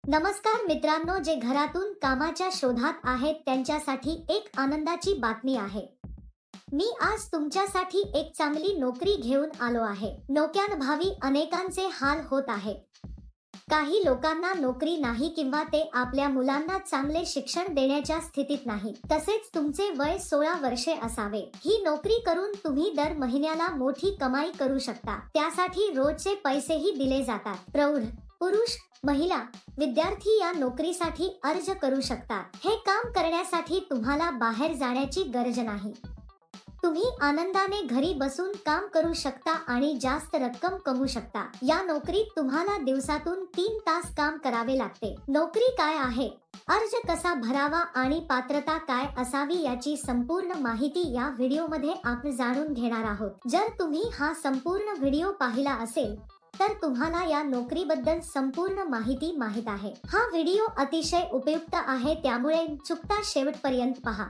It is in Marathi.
नमस्कार मित्रांनो, जे घरातून कामाच्या शोधात आहेत त्यांच्यासाठी एक आनंदाची बातमी आहे। मी आज तुमच्यासाठी एक चांगली नोकरी घेऊन आलो आहे। नोकऱ्यांभावी अनेकांचे हाल होत आहे। काही लोकांना नोकरी नाही किंवा ते आपल्या मुलांना चांगले शिक्षण देण्याच्या स्थितीत नाही। तसेच तुमचे वय 16 वर्षे असावे। ही नोकरी करून तुम्ही दर महिन्याला मोठी कमाई करू शकता। त्यासाठी रोजचे पैसेही दिले जातात। प्रौढ, पुरुष, महिला, विद्यार्थी या नोकरीसाठी अर्ज करू शकतात। हे काम करण्यासाठी तुम्हाला बाहेर जाण्याची गरज नाही। तुम्ही आनंदाने घरी बसून काम करू शकता आणि जास्त रक्कम कमवू शकता। या नोकरीत तुम्हाला दिवसातून 3 तास काम करावे लागते। नोकरी काय आहे, अर्ज कसा भरावा आणि पात्रता काय असावी याची संपूर्ण माहिती या व्हिडिओमध्ये आपण जाणून घेणार आहोत। जर तुम्ही हा संपूर्ण व्हिडिओ पाहिला असेल तर तुम्हाला या नोकरीबद्दल संपूर्ण माहिती माहित आहे। हा व्हिडिओ अतिशय उपयुक्त आहे, त्यामुळे चुकता शेवटपर्यंत पहा।